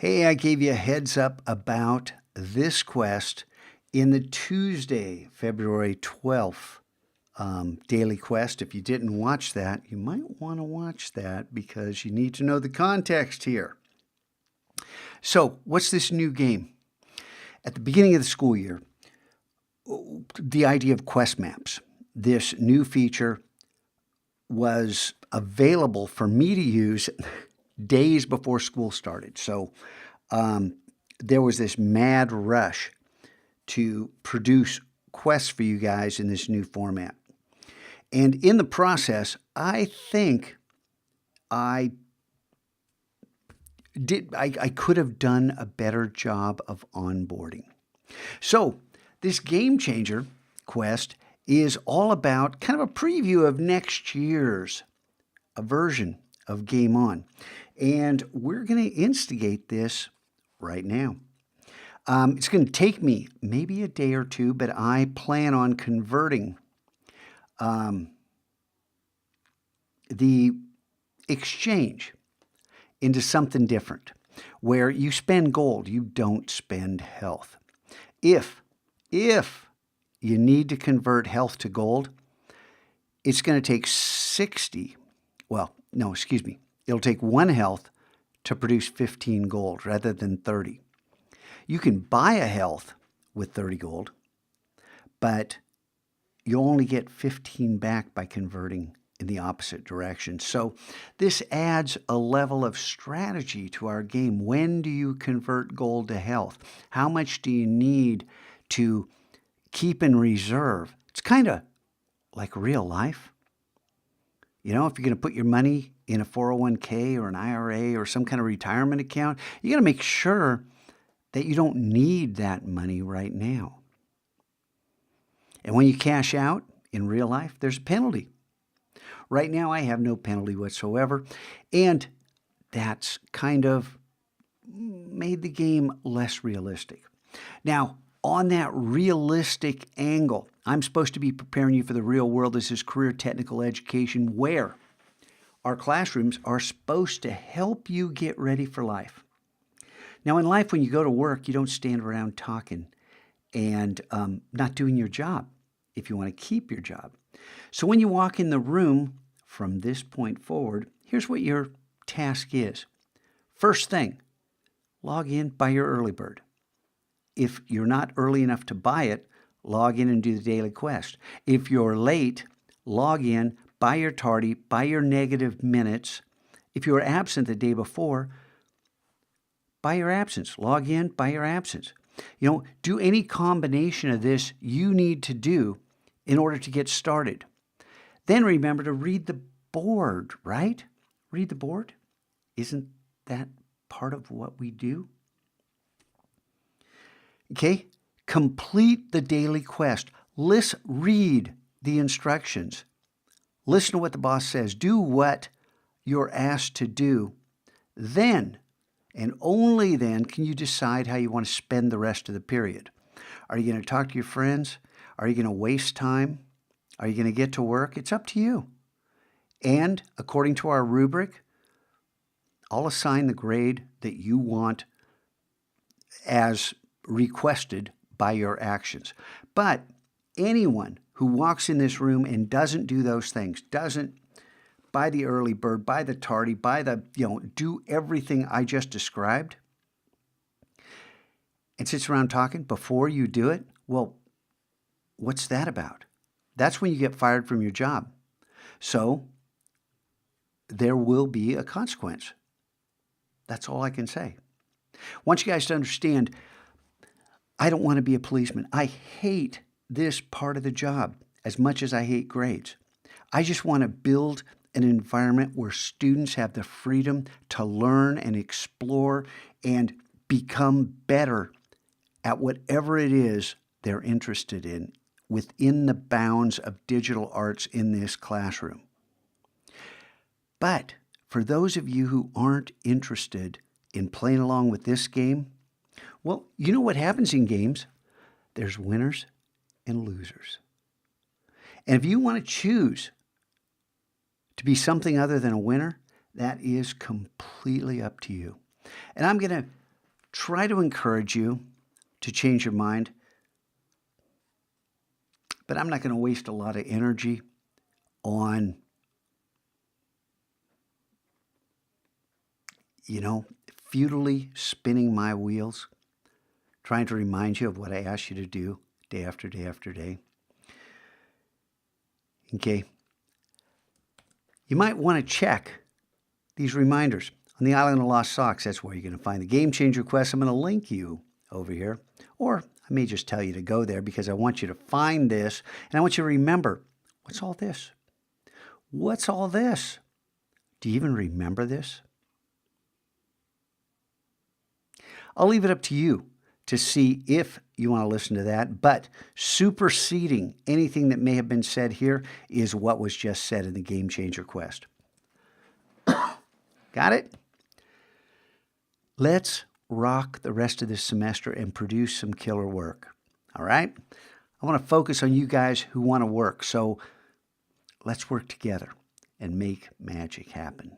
Hey, I gave you a heads up about this quest in the Tuesday, February 12th daily quest. If you didn't watch that, you might want to watch that because you need to know the context here. So, what's this new game? At the beginning of the school year, the idea of quest maps, this new feature was available for me to use days before school started. So there was this mad rush to produce quests for you guys in this new format. And in the process, I think I I could have done a better job of onboarding. So this game changer quest is all about kind of a preview of next year's version of Game On. And we're going to instigate this right now. It's going to take me maybe a day or two, but I plan on converting the exchange into something different, where you spend gold, you don't spend health. If you need to convert health to gold, it's going to take 60, well, no, excuse me. It'll take 1 health to produce 15 gold rather than 30. You can buy a health with 30 gold, but you'll only get 15 back by converting in the opposite direction. So this adds a level of strategy to our game. When do you convert gold to health? How much do you need to keep in reserve? It's kind of like real life. You know, if you're going to put your money in a 401k or an IRA or some kind of retirement account, you got to make sure that you don't need that money right now. And when you cash out in real life, there's a penalty. Right now, I have no penalty whatsoever, and that's kind of made the game less realistic. Now, on that realistic angle, I'm supposed to be preparing you for the real world. This is career technical education, where our classrooms are supposed to help you get ready for life. Now, in life, when you go to work, you don't stand around talking and not doing your job if you want to keep your job. So when you walk in the room from this point forward, here's what your task is. First thing, log in, buy your early bird. If you're not early enough to buy it, log in and do the daily quest. If you're late, log in, buy your tardy, buy your negative minutes. If you were absent the day before, buy your absence. Log in, buy your absence. You know, do any combination of this you need to do in order to get started. Then remember to read the board, right? Read the board. Isn't that part of what we do? Okay, complete the daily quest. Read the instructions. Listen to what the boss says. Do what you're asked to do. Then, and only then, can you decide how you want to spend the rest of the period. Are you going to talk to your friends? Are you going to waste time? Are you going to get to work? It's up to you. And according to our rubric, I'll assign the grade that you want as requested by your actions. But anyone who walks in this room and doesn't do those things, doesn't buy the early bird, buy the tardy, do everything I just described, and sits around talking before you do it, well, what's that about? That's when you get fired from your job. So there will be a consequence. That's all I can say. I want you guys to understand, I don't want to be a policeman. I hate this part of the job as much as I hate grades. I just want to build an environment where students have the freedom to learn and explore and become better at whatever it is they're interested in within the bounds of digital arts in this classroom. But for those of you who aren't interested in playing along with this game, well, you know what happens in games? There's winners and losers. And if you want to choose to be something other than a winner, that is completely up to you. And I'm going to try to encourage you to change your mind, but I'm not going to waste a lot of energy on, futilely spinning my wheels, trying to remind you of what I asked you to do day after day after day. Okay. You might want to check these reminders on the Island of Lost Socks. That's where you're going to find the Game Changer quest. I'm going to link you over here, or I may just tell you to go there because I want you to find this, and I want you to remember, what's all this? What's all this? Do you even remember this? I'll leave it up to you to see if you want to listen to that, but superseding anything that may have been said here is what was just said in the Game Changer quest. Got it? Let's rock the rest of this semester and produce some killer work. All right? I want to focus on you guys who want to work, so let's work together and make magic happen.